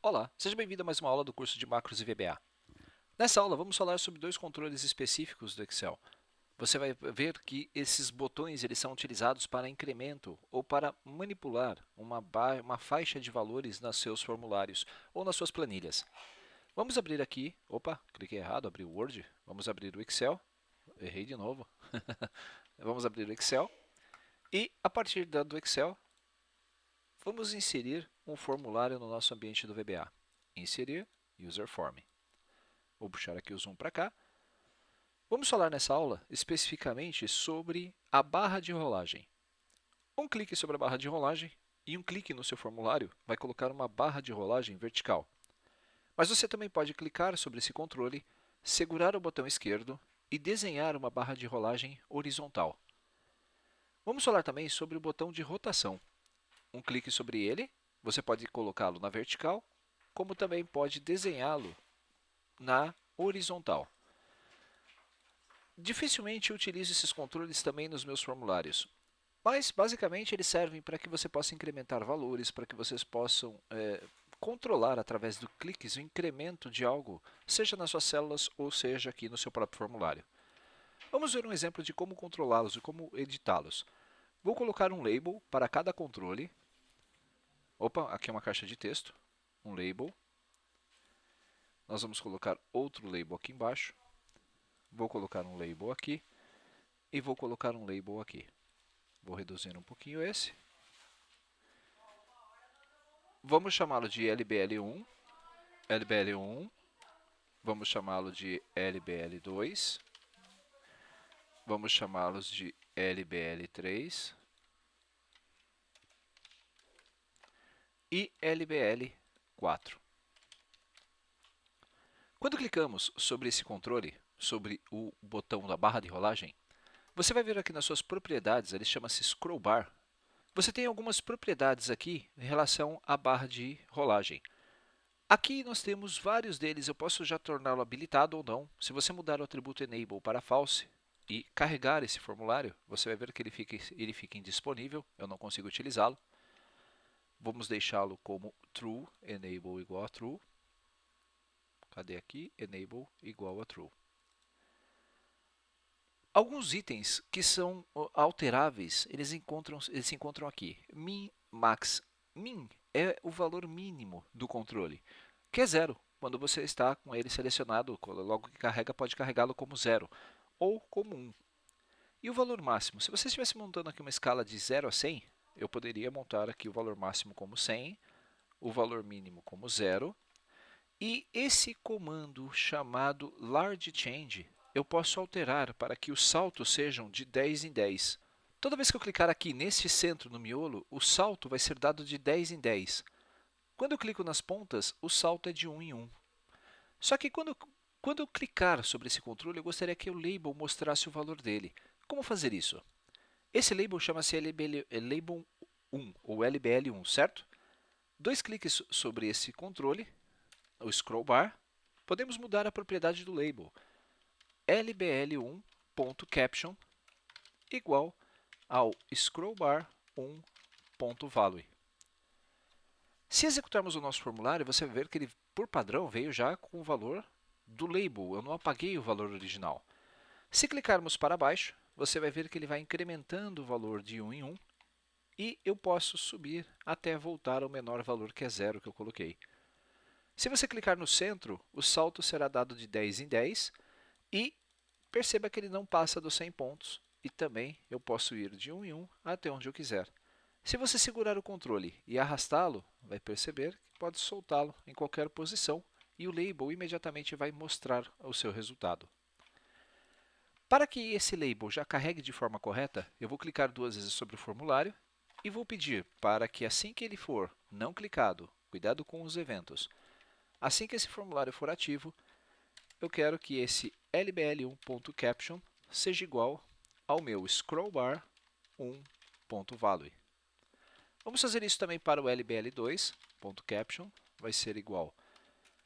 Olá, seja bem-vindo a mais uma aula do curso de Macros e VBA. Nessa aula, vamos falar sobre dois controles específicos do Excel. Você vai ver que esses botões eles são utilizados para incremento ou para manipular uma faixa de valores nos seus formulários ou nas suas planilhas. Vamos abrir aqui, opa, cliquei errado, abri o Word, vamos abrir o Excel, errei de novo. Vamos abrir o Excel e a partir do Excel, vamos inserir um formulário no nosso ambiente do VBA. Inserir User Form. Vou puxar aqui o zoom para cá. Vamos falar nessa aula especificamente sobre a barra de rolagem. Um clique sobre a barra de rolagem e um clique no seu formulário vai colocar uma barra de rolagem vertical. Mas você também pode clicar sobre esse controle, segurar o botão esquerdo e desenhar uma barra de rolagem horizontal. Vamos falar também sobre o botão de rotação. Um clique sobre ele, você pode colocá-lo na vertical, como também pode desenhá-lo na horizontal. Dificilmente eu utilizo esses controles também nos meus formulários, mas basicamente eles servem para que você possa incrementar valores, para que vocês possam controlar através do cliques o incremento de algo, seja nas suas células ou seja aqui no seu próprio formulário. Vamos ver um exemplo de como controlá-los e como editá-los. Vou colocar um label para cada controle. Opa, aqui é uma caixa de texto, um label. Nós vamos colocar outro label aqui embaixo. Vou colocar um label aqui e vou colocar um label aqui. Vou reduzir um pouquinho esse. Vamos chamá-lo de LBL1, LBL1. Vamos chamá-lo de LBL2. Vamos chamá-los de LBL3 e LBL4. Quando clicamos sobre esse controle, sobre o botão da barra de rolagem, você vai ver aqui nas suas propriedades, ele chama-se Scroll Bar. Você tem algumas propriedades aqui em relação à barra de rolagem. Aqui nós temos vários deles, eu posso já torná-lo habilitado ou não. Se você mudar o atributo Enable para False e carregar esse formulário, você vai ver que ele fica indisponível, eu não consigo utilizá-lo. Vamos deixá-lo como True, Enable igual a True. Cadê aqui? Enable igual a True. Alguns itens que são alteráveis, eles se encontram aqui. Min, Max. Min é o valor mínimo do controle, que é zero. Quando você está com ele selecionado, logo que carrega, pode carregá-lo como zero ou como 1. E o valor máximo? Se você estivesse montando aqui uma escala de 0 a 100, eu poderia montar aqui o valor máximo como 100, o valor mínimo como 0. E esse comando chamado large change, eu posso alterar para que os saltos sejam de 10 em 10. Toda vez que eu clicar aqui neste centro no miolo, o salto vai ser dado de 10 em 10. Quando eu clico nas pontas, o salto é de 1 em 1. Só que quando eu clicar sobre esse controle, eu gostaria que o label mostrasse o valor dele. Como fazer isso? Esse label chama-se label 1 ou LBL1, certo? Dois cliques sobre esse controle, o scroll bar, podemos mudar a propriedade do label. LBL1.caption igual ao scrollbar 1.value. Se executarmos o nosso formulário, você vai ver que ele, por padrão, veio já com o valor do label. Eu não apaguei o valor original. Se clicarmos para baixo, você vai ver que ele vai incrementando o valor de 1 em 1 e eu posso subir até voltar ao menor valor, que é 0, que eu coloquei. Se você clicar no centro, o salto será dado de 10 em 10 e perceba que ele não passa dos 100 pontos e também eu posso ir de 1 em 1 até onde eu quiser. Se você segurar o controle e arrastá-lo, vai perceber que pode soltá-lo em qualquer posição e o label imediatamente vai mostrar o seu resultado. Para que esse label já carregue de forma correta, eu vou clicar duas vezes sobre o formulário e vou pedir para que assim que ele for não clicado, cuidado com os eventos, assim que esse formulário for ativo, eu quero que esse lbl1.caption seja igual ao meu scrollbar 1.value. Vamos fazer isso também para o lbl2.caption, vai ser igual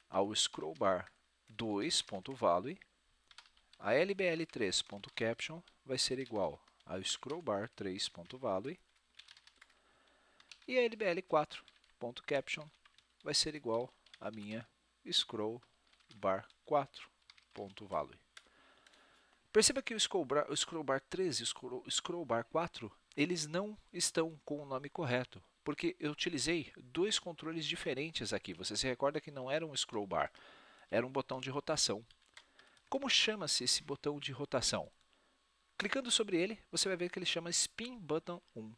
ao scrollbar 2.value. A lbl3.caption vai ser igual ao scrollbar 3.value. E a lbl4.caption vai ser igual a minha scroll bar 4.value. Perceba que o scroll bar 3 e o scroll bar 4, eles não estão com o nome correto, porque eu utilizei dois controles diferentes aqui. Você se recorda que não era um scroll bar, era um botão de rotação. Como chama-se esse botão de rotação? Clicando sobre ele, você vai ver que ele chama Spin Button 1.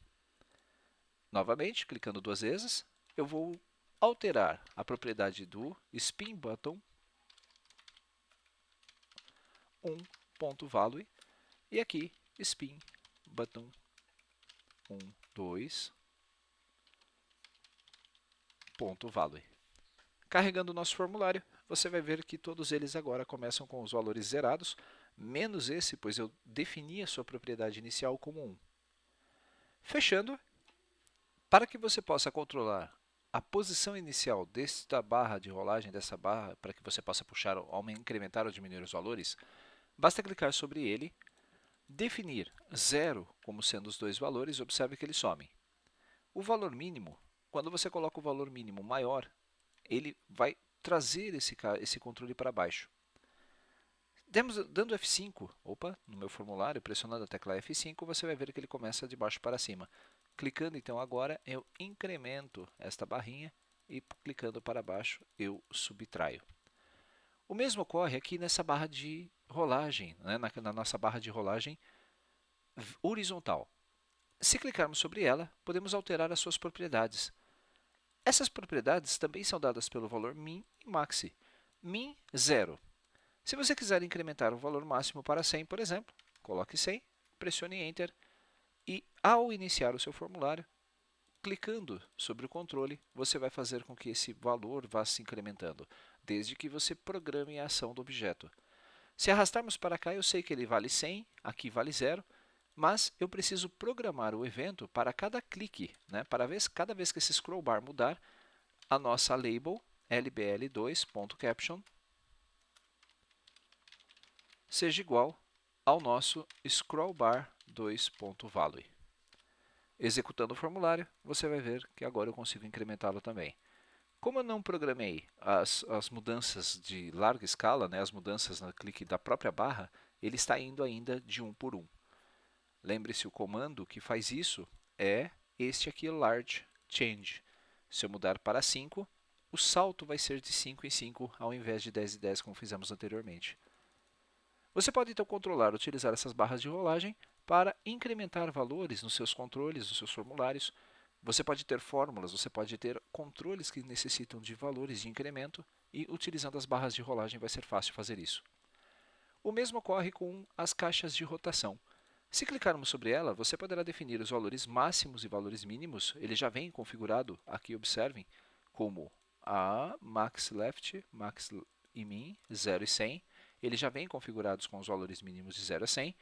Novamente, clicando duas vezes, eu vou alterar a propriedade do Spin Button 1.value e aqui Spin Button 2.value. Carregando o nosso formulário, você vai ver que todos eles agora começam com os valores zerados, menos esse, pois eu defini a sua propriedade inicial como 1. Fechando, para que você possa controlar a posição inicial desta barra de rolagem, dessa barra, para que você possa puxar, incrementar ou diminuir os valores, basta clicar sobre ele, definir 0 como sendo os dois valores, observe que eles somem. O valor mínimo, quando você coloca o valor mínimo maior, ele vai trazer esse controle para baixo. Dando F5, no meu formulário, pressionando a tecla F5, você vai ver que ele começa de baixo para cima. Clicando então agora, eu incremento esta barrinha e clicando para baixo, eu subtraio. O mesmo ocorre aqui nessa barra de rolagem, né? na nossa barra de rolagem horizontal. Se clicarmos sobre ela, podemos alterar as suas propriedades. Essas propriedades também são dadas pelo valor min e maxi. Min, 0. Se você quiser incrementar o valor máximo para 100, por exemplo, coloque 100, pressione Enter e, ao iniciar o seu formulário, clicando sobre o controle, você vai fazer com que esse valor vá se incrementando, desde que você programe a ação do objeto. Se arrastarmos para cá, eu sei que ele vale 100, aqui vale 0, mas eu preciso programar o evento para cada clique, né? Cada vez que esse scroll bar mudar, a nossa label lbl2.caption seja igual ao nosso scroll bar 2.value. Executando o formulário, você vai ver que agora eu consigo incrementá-lo também. Como eu não programei as mudanças de larga escala, né, as mudanças no clique da própria barra, ele está indo ainda de 1 por 1. Lembre-se, o comando que faz isso é este aqui, large change. Se eu mudar para 5, o salto vai ser de 5 em 5, ao invés de 10 em 10, como fizemos anteriormente. Você pode então controlar, utilizar essas barras de rolagem para incrementar valores nos seus controles, nos seus formulários. Você pode ter fórmulas, você pode ter controles que necessitam de valores de incremento e utilizando as barras de rolagem vai ser fácil fazer isso. O mesmo ocorre com as caixas de rotação. Se clicarmos sobre ela, você poderá definir os valores máximos e valores mínimos. Ele já vem configurado, aqui observem, como a max left, max e min, 0 e 100. Eles já vêm configurados com os valores mínimos de 0 a 100.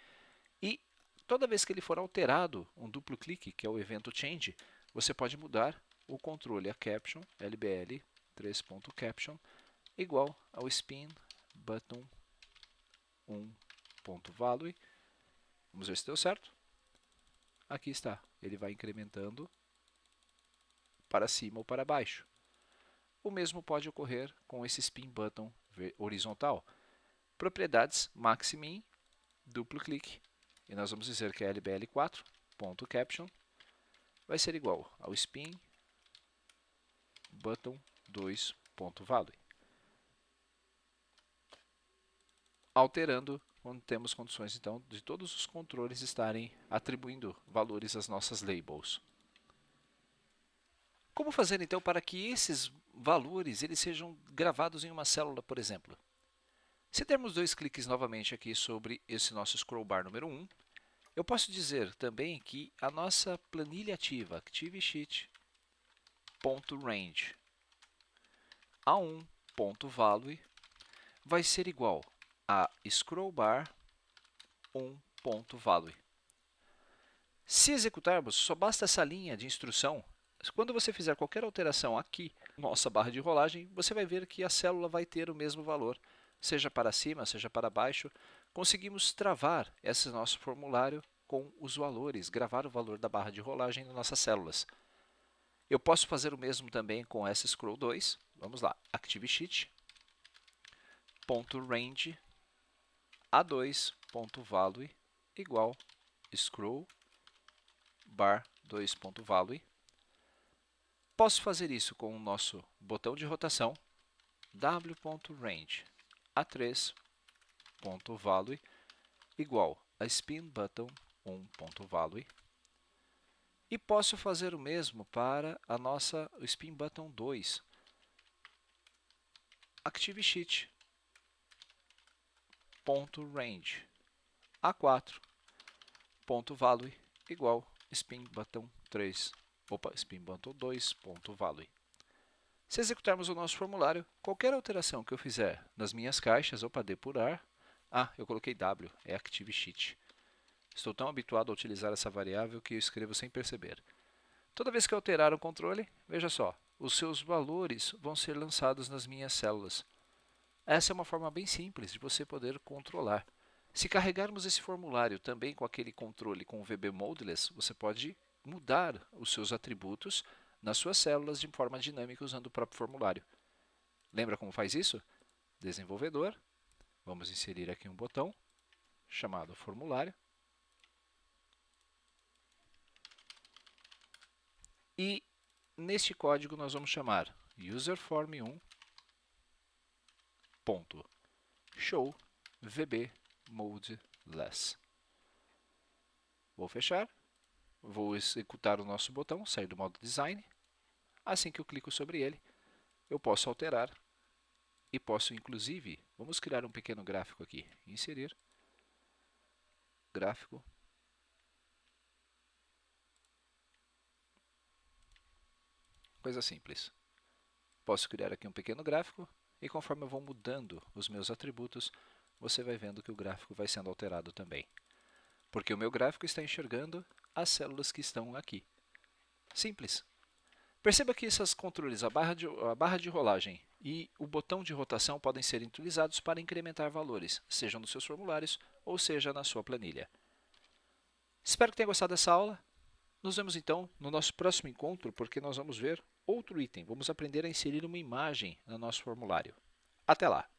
E toda vez que ele for alterado, um duplo clique, que é o evento change, você pode mudar o controle a caption, lbl 3.caption, igual ao spin button 1.value. Vamos ver se deu certo. Aqui está. Ele vai incrementando para cima ou para baixo. O mesmo pode ocorrer com esse spin button horizontal. Propriedades max e min, duplo clique. E nós vamos dizer que a lbl4.caption vai ser igual ao spin button 2.value. Alterando quando temos condições então de todos os controles estarem atribuindo valores às nossas labels. Como fazer então para que esses valores eles sejam gravados em uma célula, por exemplo? Se dermos dois cliques novamente aqui sobre esse nosso scroll bar número 1, eu posso dizer também que a nossa planilha ativa, ActiveSheet.range a 1.value vai ser igual a scroll bar 1.value. Se executarmos, só basta essa linha de instrução. Quando você fizer qualquer alteração aqui na nossa barra de rolagem, você vai ver que a célula vai ter o mesmo valor, seja para cima, seja para baixo. Conseguimos travar esse nosso formulário com os valores, gravar o valor da barra de rolagem nas nossas células. Eu posso fazer o mesmo também com essa scroll 2. Vamos lá, ActiveSheet.range a2.value igual scroll bar 2.value. Posso fazer isso com o nosso botão de rotação w.range a3.value igual a spin button 1.value. E posso fazer o mesmo para a nossa spin button 2. ActiveSheet.range a4.value igual spin button 3. Spin button 2.value. Se executarmos o nosso formulário, qualquer alteração que eu fizer nas minhas caixas, depurar, eu coloquei W, é ActiveSheet. Estou tão habituado a utilizar essa variável que eu escrevo sem perceber. Toda vez que eu alterar o controle, veja só, os seus valores vão ser lançados nas minhas células. Essa é uma forma bem simples de você poder controlar. Se carregarmos esse formulário também com aquele controle com o VB Modeless, você pode mudar os seus atributos nas suas células de forma dinâmica usando o próprio formulário. Lembra como faz isso? Desenvolvedor, vamos inserir aqui um botão chamado formulário. E neste código nós vamos chamar userform1.show VB Modeless. Vou fechar, vou executar o nosso botão, sair do modo design. Assim que eu clico sobre ele, eu posso alterar e posso inclusive, vamos criar um pequeno gráfico aqui, inserir, gráfico, coisa simples. Posso criar aqui um pequeno gráfico e conforme eu vou mudando os meus atributos, você vai vendo que o gráfico vai sendo alterado também. Porque o meu gráfico está enxergando as células que estão aqui. Simples. Perceba que esses controles, a barra de rolagem e o botão de rotação podem ser utilizados para incrementar valores, seja nos seus formulários ou seja na sua planilha. Espero que tenha gostado dessa aula. Nos vemos então no nosso próximo encontro, porque nós vamos ver outro item. Vamos aprender a inserir uma imagem no nosso formulário. Até lá!